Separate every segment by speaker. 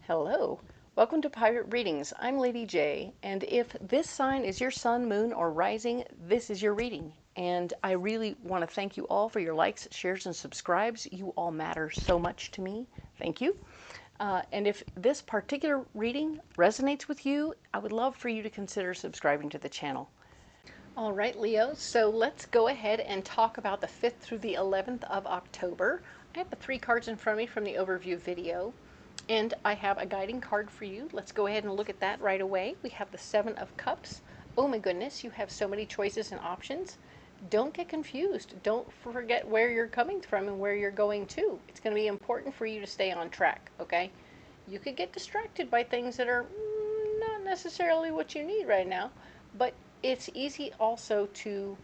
Speaker 1: Hello, welcome to Pirate Readings. I'm Lady J, and if this sign is your sun, moon, or rising, this is your reading. And I really want to thank you all for your likes, shares, and subscribes. You all matter so much to me. Thank you. And if this particular reading resonates with you, I would love for you to consider subscribing to the channel. All right, Leo, so let's go ahead and talk about the 5th through the 11th of October. I have the 3 cards in front of me from the overview video. And I have a guiding card for you. Let's go ahead and look at that right away. We have the 7 of Cups. Oh my goodness, you have so many choices and options. Don't get confused. Don't forget where you're coming from and where you're going to. It's going to be important for you to stay on track, okay? You could get distracted by things that are not necessarily what you need right now, but it's easy also to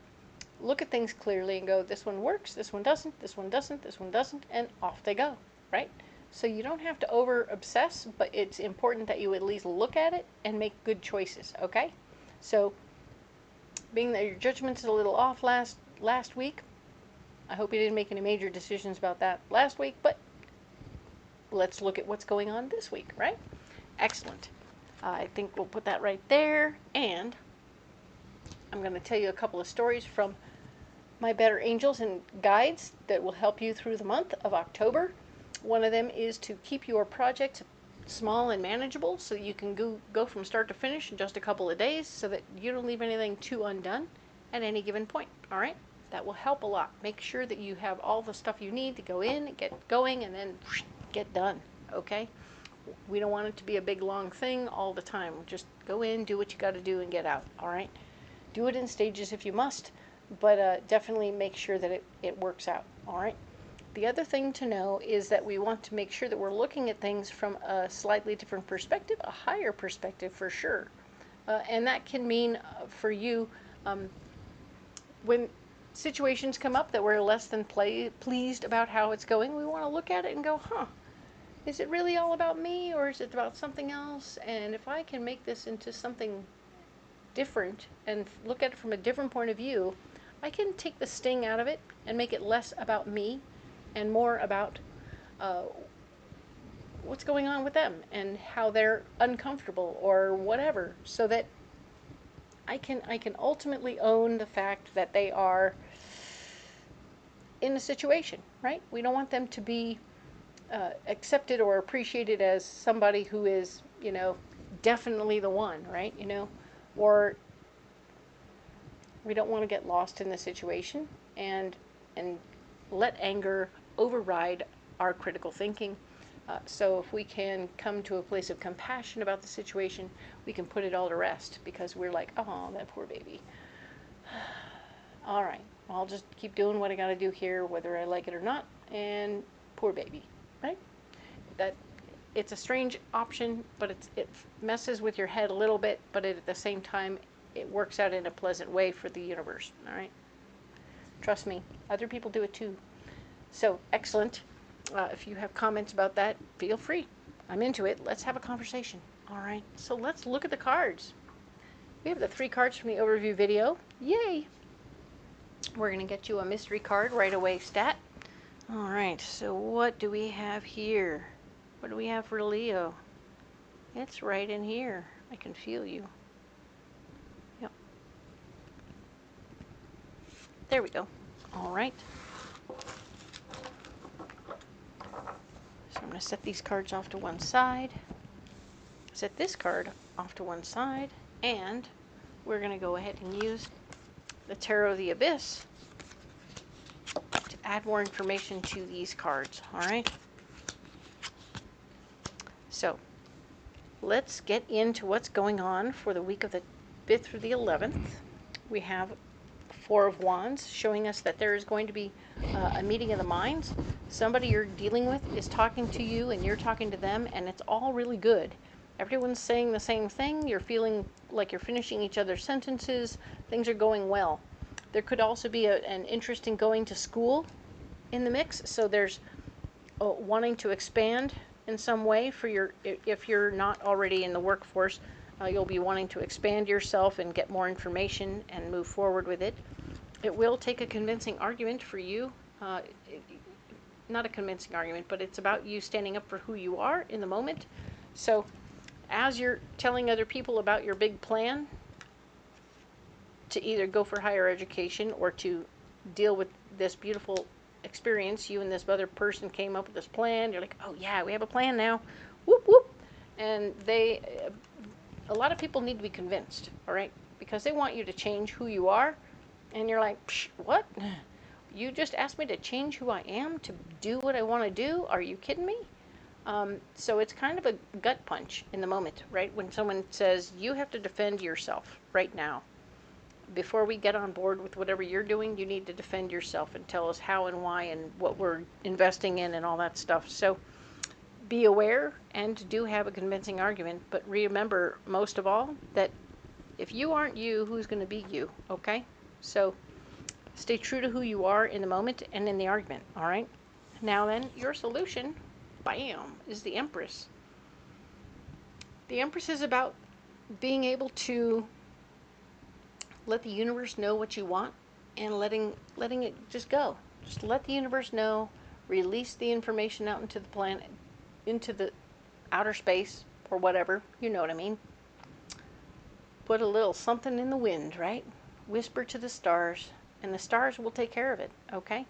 Speaker 1: look at things clearly and go, this one works, this one doesn't, this one doesn't, this one doesn't, and off they go, right? So you don't have to over obsess, but it's important that you at least look at it and make good choices, okay? So being that your judgment's a little off last week, I hope you didn't make any major decisions about that last week, but let's look at what's going on this week, right? Excellent. I think we'll put that right there, and I'm going to tell you a couple of stories from my better angels and guides that will help you through the month of October. One of them is to keep your project small and manageable so you can go from start to finish in just a couple of days so that you don't leave anything too undone at any given point. All right? That will help a lot. Make sure that you have all the stuff you need to go in, get going, and then get done. Okay? We don't want it to be a big long thing all the time. Just go in, do what you got to do, and get out. All right? Do it in stages if you must, but definitely make sure that it works out. All right? The other thing to know is that we want to make sure that we're looking at things from a slightly different perspective, a higher perspective for sure. And that can mean for you, when situations come up that we're less than pleased about how it's going, we want to look at it and go, is it really all about me or is it about something else? And if I can make this into something different and look at it from a different point of view, I can take the sting out of it and make it less about me and more about what's going on with them and how they're uncomfortable or whatever, so that I can ultimately own the fact that they are in a situation, right? We don't want them to be accepted or appreciated as somebody who is, definitely the one, right? Or we don't want to get lost in the situation and let anger override our critical thinking. So if we can come to a place of compassion about the situation, we can put it all to rest because we're like, oh, that poor baby. All right, I'll just keep doing what I got to do here, whether I like it or not, and poor baby, right? It's a strange option, but it messes with your head a little bit, but at the same time, it works out in a pleasant way for the universe, all right? Trust me, other people do it too. So, excellent. If you have comments about that, feel free. I'm into it. Let's have a conversation. All right, so let's look at the cards. We have the 3 cards from the overview video. Yay! We're going to get you a mystery card right away, stat. All right, so what do we have here? What do we have for Leo? It's right in here. I can feel you. Yep. There we go. All right. So I'm going to set these cards off to one side, set this card off to one side, and we're going to go ahead and use the Tarot of the Abyss to add more information to these cards, all right? So let's get into what's going on for the week of the 5th through the 11th. We have 4 of Wands showing us that there is going to be a meeting of the minds. Somebody you're dealing with is talking to you and you're talking to them, and it's all really good. Everyone's saying the same thing. You're feeling like you're finishing each other's sentences. Things are going well. There could also be an interest in going to school in the mix. So there's wanting to expand in some way for if you're not already in the workforce. You'll be wanting to expand yourself and get more information and move forward with it. It will take a convincing argument for you. Not a convincing argument, but it's about you standing up for who you are in the moment. So as you're telling other people about your big plan to either go for higher education or to deal with this beautiful experience, you and this other person came up with this plan. You're like, oh yeah, we have a plan now. Whoop, whoop. And a lot of people need to be convinced, all right? Because they want you to change who you are. And you're like, psh, what? You just asked me to change who I am to do what I want to do? Are you kidding me? So it's kind of a gut punch in the moment, right? When someone says, you have to defend yourself right now. Before we get on board with whatever you're doing, you need to defend yourself and tell us how and why and what we're investing in and all that stuff. So be aware and do have a convincing argument, but remember, most of all, that if you aren't you, who's going to be you, okay? So stay true to who you are in the moment and in the argument, all right? Now then, your solution, bam, is the Empress. The Empress is about being able to let the universe know what you want and letting it just go. Just let the universe know, release the information out into the planet, into the outer space or whatever, you know what I mean. Put a little something in the wind, right? Whisper to the stars, and the stars will take care of it, okay?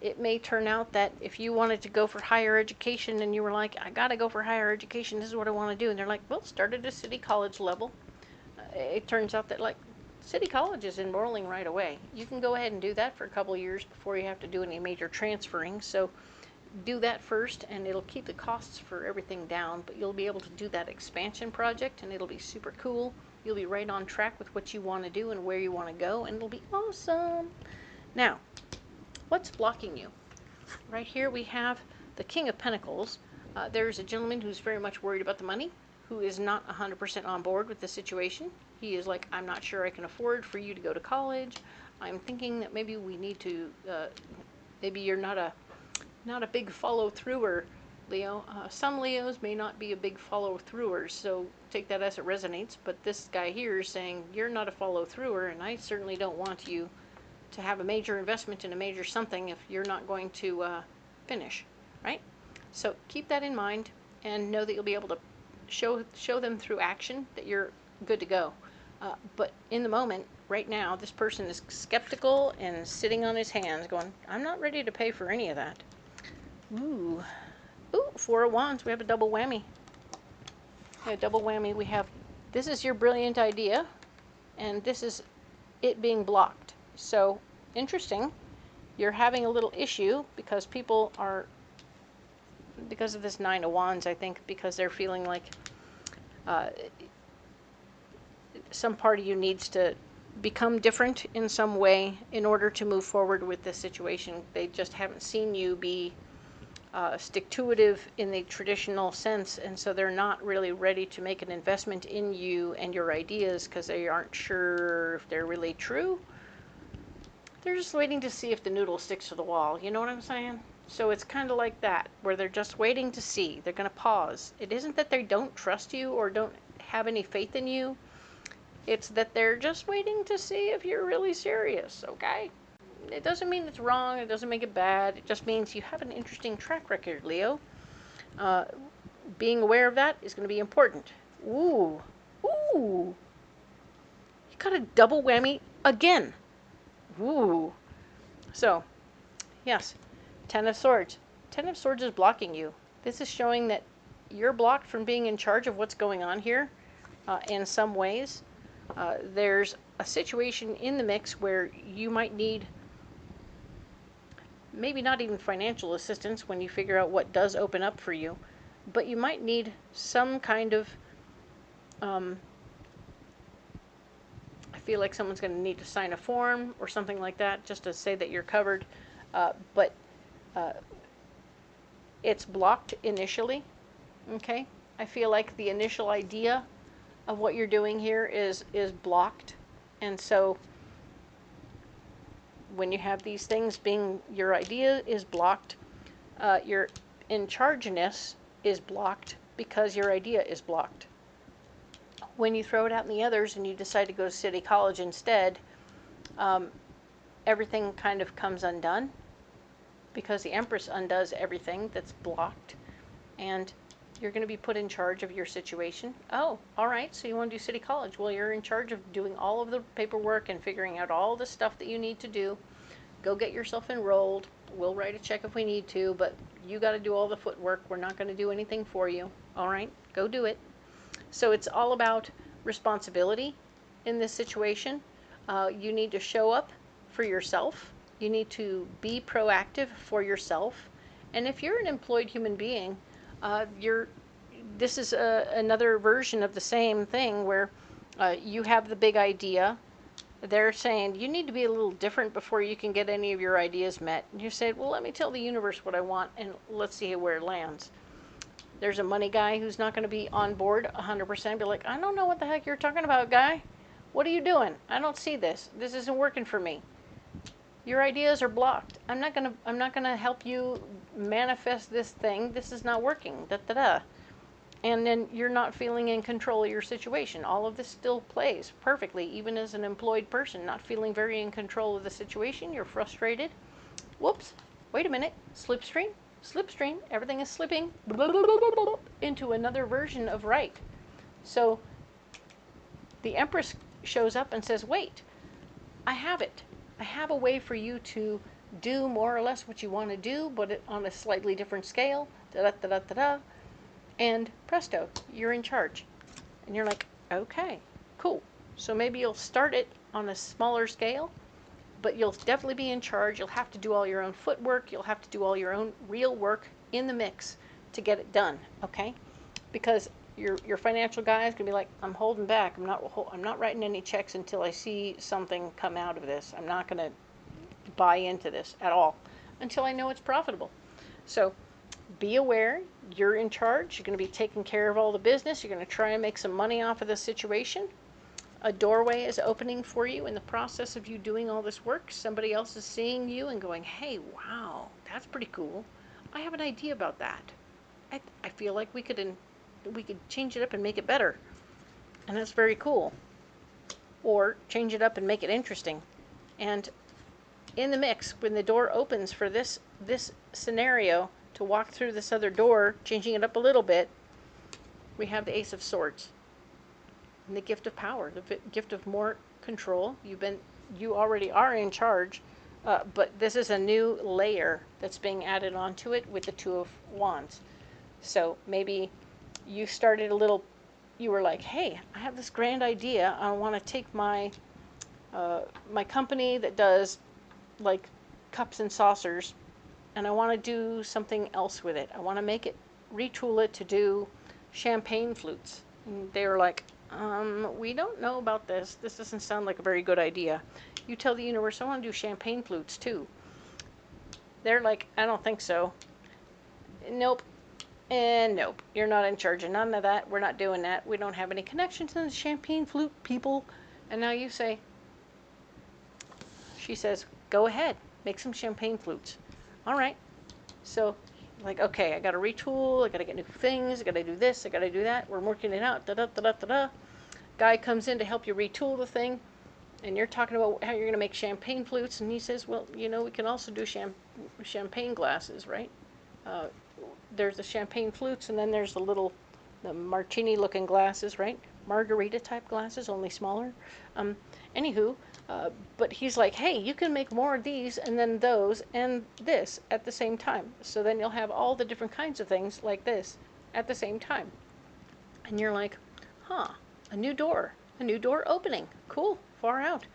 Speaker 1: It may turn out that if you wanted to go for higher education and you were like, I gotta go for higher education, this is what I want to do, and they're like, well, start at a city college level. It turns out that, like, city college is enrolling right away. You can go ahead and do that for a couple of years before you have to do any major transferring. So do that first, and it'll keep the costs for everything down, but you'll be able to do that expansion project, and it'll be super cool. You'll be right on track with what you want to do and where you want to go, and it'll be awesome. Now, what's blocking you? Right here we have the King of Pentacles. There's a gentleman who's very much worried about the money, who is not 100% on board with the situation. He is like, I'm not sure I can afford for you to go to college. I'm thinking that maybe we need to, maybe you're not a big follow-througher, Leo. Some Leos may not be a big follow-throughers, so take that as it resonates. But this guy here is saying, you're not a follow-througher, and I certainly don't want you to have a major investment in a major something if you're not going to finish, right? So keep that in mind and know that you'll be able to show them through action that you're good to go. But in the moment, right now, this person is skeptical and sitting on his hands going, I'm not ready to pay for any of that. Ooh, Four of Wands. We have a double whammy. Yeah, double whammy. We have, this is your brilliant idea, and this is it being blocked. So, interesting. You're having a little issue because people are, because of this Nine of Wands, I think, because they're feeling like some part of you needs to become different in some way in order to move forward with this situation. They just haven't seen you be stick-to-itive in the traditional sense, and so they're not really ready to make an investment in you and your ideas because they aren't sure if they're really true. They're just waiting to see if the noodle sticks to the wall. You know what I'm saying? So it's kind of like that, where they're just waiting to see. They're going to pause. It isn't that they don't trust you or don't have any faith in you. It's that they're just waiting to see if you're really serious, okay? It doesn't mean it's wrong. It doesn't make it bad. It just means you have an interesting track record, Leo. Being aware of that is going to be important. Ooh. Ooh. You got a double whammy again. Ooh. So, yes. Ten of Swords. Ten of Swords is blocking you. This is showing that you're blocked from being in charge of what's going on here in some ways. There's a situation in the mix where you might need maybe not even financial assistance when you figure out what does open up for you, but you might need some kind of, I feel like someone's going to need to sign a form or something like that just to say that you're covered, but it's blocked initially, okay? I feel like the initial idea of what you're doing here is blocked, and so when you have these things being, your idea is blocked, your in-chargeness is blocked because your idea is blocked. When you throw it out in the others and you decide to go to city college instead, everything kind of comes undone because the Empress undoes everything that's blocked, and You're going to be put in charge of your situation. Oh, all right, so you want to do city college. Well, you're in charge of doing all of the paperwork and figuring out all the stuff that you need to do. Go get yourself enrolled. We'll write a check if we need to, but you got to do all the footwork. We're not going to do anything for you. All right, go do it. So it's all about responsibility in this situation. You need to show up for yourself. You need to be proactive for yourself. And if you're an employed human being, this is another version of the same thing where you have the big idea. They're saying you need to be a little different before you can get any of your ideas met. And you say, well, let me tell the universe what I want and let's see where it lands. There's a money guy who's not going to be on board 100%. Be like, I don't know what the heck you're talking about, guy. What are you doing? I don't see this. This isn't working for me. Your ideas are blocked. I'm not gonna help you manifest this thing. This is not working. Da da da. And then you're not feeling in control of your situation. All of this still plays perfectly, even as an employed person, not feeling very in control of the situation. You're frustrated. Whoops. Wait a minute. Slipstream. Slipstream. Everything is slipping into another version of right. So the Empress shows up and says, wait, I have it. I have a way for you to do more or less what you want to do, but on a slightly different scale. Da da da da da da. And presto, you're in charge. And you're like, okay, cool. So maybe you'll start it on a smaller scale, but you'll definitely be in charge. You'll have to do all your own footwork. You'll have to do all your own real work in the mix to get it done, okay? Because your financial guy is going to be like, I'm holding back. I'm not writing any checks until I see something come out of this. I'm not going to buy into this at all until I know it's profitable. So be aware, you're in charge. You're going to be taking care of all the business. You're going to try and make some money off of the situation. A doorway is opening for you in the process of you doing all this work. Somebody else is seeing you and going, hey, wow, that's pretty cool. I have an idea about that. I feel like we could change it up and make it better. And that's very cool. Or change it up and make it interesting. And in the mix, when the door opens for this scenario, to walk through this other door, changing it up a little bit, we have the Ace of Swords. And the gift of power, the gift of more control. You already are in charge, but this is a new layer that's being added onto it with the Two of Wands. So maybe you started you were like, hey, I have this grand idea. I want to take my company that does like cups and saucers, and I want to do something else with it. I want to retool it to do champagne flutes. And they were like, we don't know about this. This doesn't sound like a very good idea. You tell the universe, I want to do champagne flutes too. They're like, I don't think so. Nope. And nope. You're not in charge of none of that. We're not doing that. We don't have any connection to the champagne flute people. And now you say, she says, go ahead. Make some champagne flutes. All right. So, like, okay, I got to retool. I got to get new things. I got to do this. I got to do that. We're working it out. Da da da da da da. Guy comes in to help you retool the thing, and you're talking about how you're going to make champagne flutes, and he says, well, we can also do champagne glasses, right? There's the champagne flutes, and then there's the martini-looking glasses, right? Margarita-type glasses, only smaller. Anywho. But he's like, hey, you can make more of these and then those and this at the same time. So then you'll have all the different kinds of things like this at the same time. And you're like, huh, a new door opening. Cool, far out.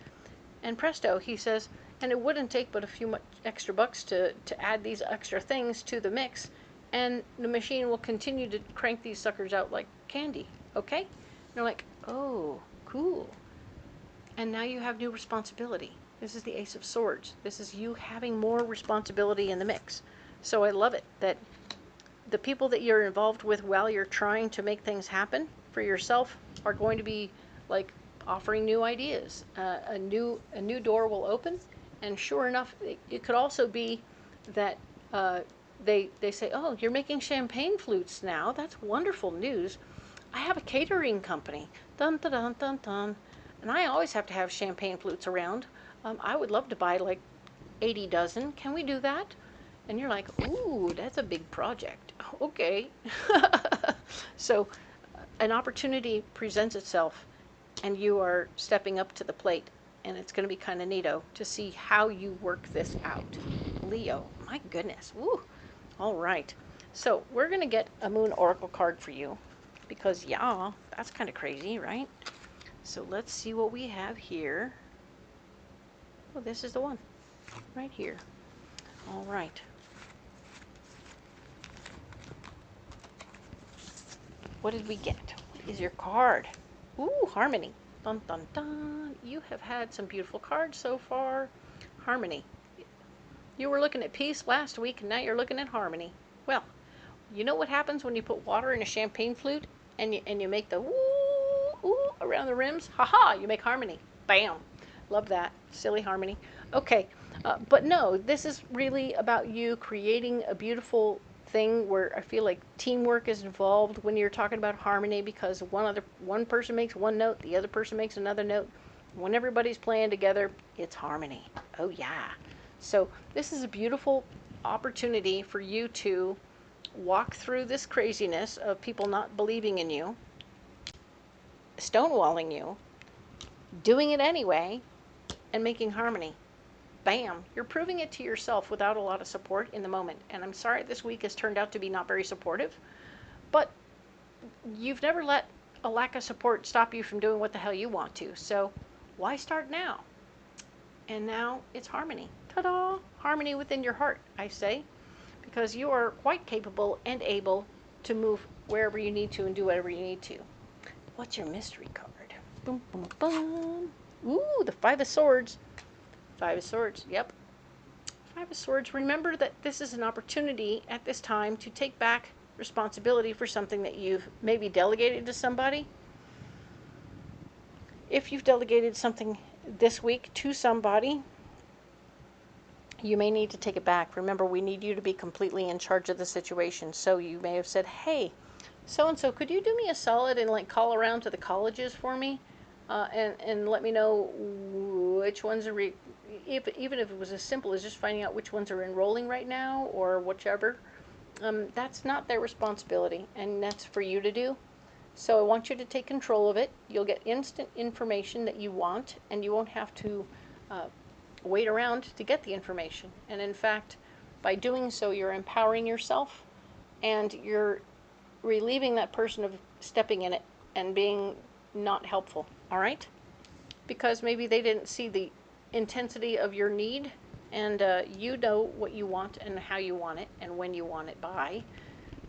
Speaker 1: And presto, he says, and it wouldn't take but a few extra bucks to add these extra things to the mix. And the machine will continue to crank these suckers out like candy. Okay? And you're like, oh, cool. And now you have new responsibility. This is the Ace of Swords. This is you having more responsibility in the mix. So I love it that the people that you're involved with while you're trying to make things happen for yourself are going to be like offering new ideas. A new door will open, and sure enough, it could also be that they say, oh, you're making champagne flutes now. That's wonderful news. I have a catering company. Dun dun dun dun dun. And I always have to have champagne flutes around. I would love to buy like 80 dozen. Can we do that? And you're like, ooh, that's a big project. Okay. So an opportunity presents itself, and you are stepping up to the plate, and it's going to be kind of neato to see how you work this out. Leo, my goodness. Woo. All right. So we're going to get a Moon Oracle card for you because, yeah, that's kind of crazy, right? So let's see what we have here. Oh, this is the one right here. All right. What did we get? What is your card? Ooh, Harmony. Dun, dun, dun. You have had some beautiful cards so far. Harmony. You were looking at peace last week, and now you're looking at harmony. Well, you know what happens when you put water in a champagne flute and you make the woo, ooh around the rims? Ha-ha, you make harmony. Bam. Love that. Silly harmony. Okay, but no, this is really about you creating a beautiful thing where I feel like teamwork is involved when you're talking about harmony, because one person makes one note, the other person makes another note. When everybody's playing together, it's harmony. Oh yeah. So this is a beautiful opportunity for you to walk through this craziness of people not believing in you, stonewalling you, doing it anyway, and making harmony. Bam! You're proving it to yourself without a lot of support in the moment. And I'm sorry this week has turned out to be not very supportive, but you've never let a lack of support stop you from doing what the hell you want to. So why start now? And now it's harmony. Ta-da! Harmony within your heart, I say, because you are quite capable and able to move wherever you need to and do whatever you need to. What's your mystery card? Boom, boom, boom. Ooh, the Five of Swords. Five of Swords, yep. Five of Swords. Remember that this is an opportunity at this time to take back responsibility for something that you've maybe delegated to somebody. If you've delegated something this week to somebody, you may need to take it back. Remember, we need you to be completely in charge of the situation. So you may have said, hey, so-and-so, could you do me a solid and like call around to the colleges for me and let me know which ones are, even if it was as simple as just finding out which ones are enrolling right now or whichever. That's not their responsibility, and that's for you to do. So I want you to take control of it. You'll get instant information that you want, and you won't have to wait around to get the information. And in fact, by doing so, you're empowering yourself, and you're relieving that person of stepping in it and being not helpful, all right? Because maybe they didn't see the intensity of your need, and you know what you want and how you want it and when you want it by.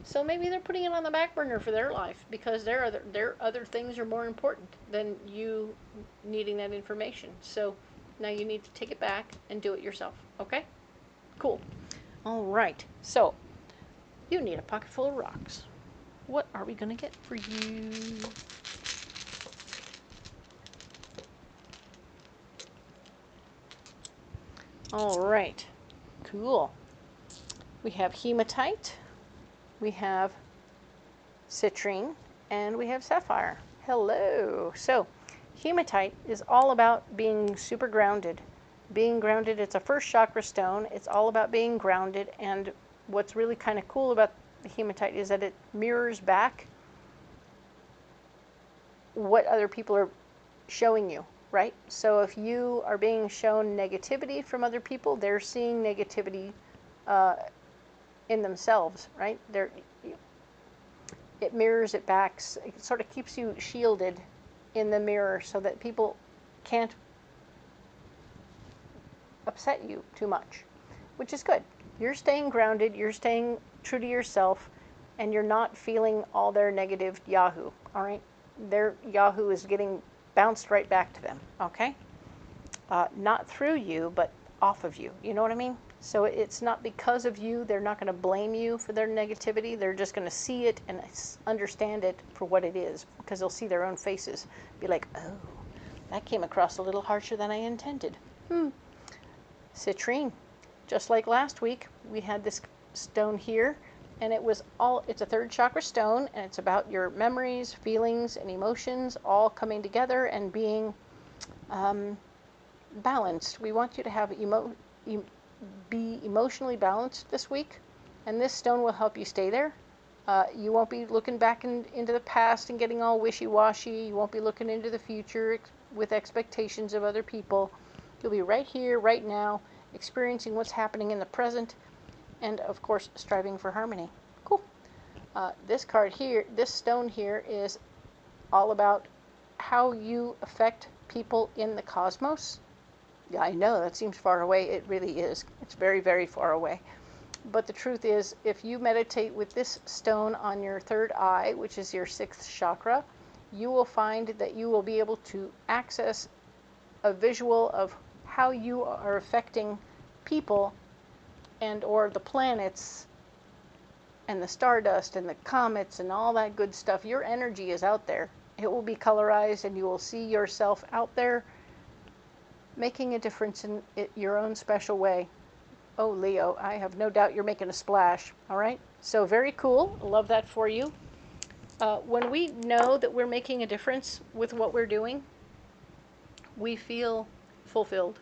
Speaker 1: So maybe they're putting it on the back burner for their life because their other things are more important than you needing that information. So now you need to take it back and do it yourself. Okay? Cool. All right. So you need a pocket full of rocks. What are we going to get for you? All right. Cool. We have hematite. We have citrine, and we have sapphire. Hello. So hematite is all about being super grounded. Being grounded, it's a first chakra stone. It's all about being grounded, and what's really kind of cool about the hematite is that it mirrors back what other people are showing you, right? So if you are being shown negativity from other people, they're seeing negativity in themselves, right? It mirrors it back. It sort of keeps you shielded in the mirror so that people can't upset you too much, which is good. You're staying grounded, you're staying true to yourself, and you're not feeling all their negative yahoo, all right? Their yahoo is getting bounced right back to them, okay? Not through you, but off of you. You know what I mean? So it's not because of you. They're not going to blame you for their negativity. They're just going to see it and understand it for what it is, because they'll see their own faces. Be like, oh, that came across a little harsher than I intended. Citrine. Just like last week, we had this stone here, and it's a third chakra stone, and it's about your memories, feelings, and emotions all coming together and being balanced. We want you to have be emotionally balanced this week, and this stone will help you stay there. You won't be looking back into the past and getting all wishy-washy. You won't be looking into the future with expectations of other people. You'll be right here, right now, experiencing what's happening in the present, and of course, striving for harmony. Cool. This card here, this stone here, is all about how you affect people in the cosmos. Yeah, I know, that seems far away. It really is. It's very, very far away. But the truth is, if you meditate with this stone on your third eye, which is your sixth chakra, you will find that you will be able to access a visual of how you are affecting people and or the planets and the stardust and the comets and all that good stuff. Your energy is out there. It will be colorized, and you will see yourself out there making a difference in your own special way. Oh, Leo, I have no doubt you're making a splash. All right? So very cool. Love that for you. When we know that we're making a difference with what we're doing, we feel fulfilled.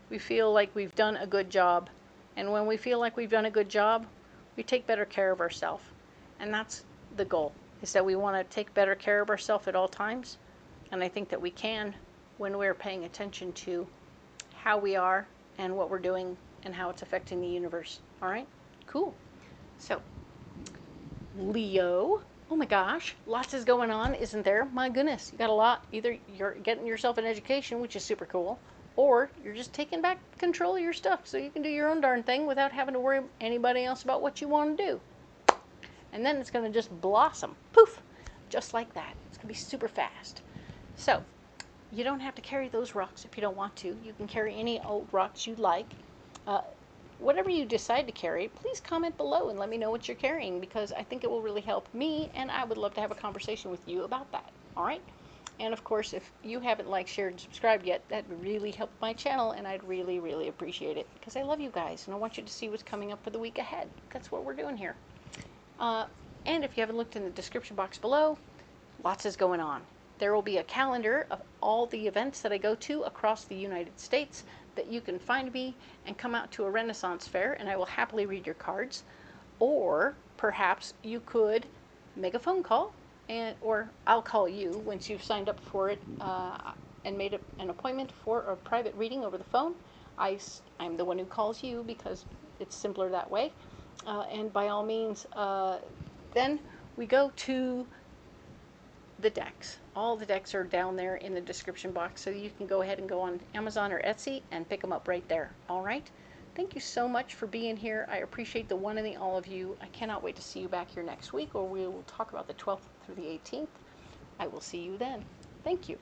Speaker 1: We feel like we've done a good job. And when we feel like we've done a good job, we take better care of ourselves. And that's the goal, is that we want to take better care of ourselves at all times. And I think that we can when we're paying attention to how we are and what we're doing and how it's affecting the universe. All right? Cool. So, Leo. Oh my gosh, lots is going on, isn't there? My goodness, you got a lot. Either you're getting yourself an education, which is super cool, or you're just taking back control of your stuff so you can do your own darn thing without having to worry anybody else about what you want to do. And then it's going to just blossom. Poof! Just like that. It's going to be super fast. So, you don't have to carry those rocks if you don't want to. You can carry any old rocks you like. Whatever you decide to carry, please comment below and let me know what you're carrying, because I think it will really help me, and I would love to have a conversation with you about that. All right? And of course, if you haven't liked, shared, and subscribed yet, that would really help my channel, and I'd really, really appreciate it, because I love you guys, and I want you to see what's coming up for the week ahead. That's what we're doing here. And if you haven't looked in the description box below, lots is going on. There will be a calendar of all the events that I go to across the United States that you can find me and come out to a Renaissance fair, and I will happily read your cards. Or perhaps you could make a phone call, or I'll call you once you've signed up for it and made an appointment for a private reading over the phone. I'm the one who calls you because it's simpler that way. And by all means, then we go to the decks. All the decks are down there in the description box, so you can go ahead and go on Amazon or Etsy and pick them up right there. All right? Thank you so much for being here. I appreciate the one and the all of you. I cannot wait to see you back here next week, where we will talk about the 12th through the 18th. I will see you then. Thank you.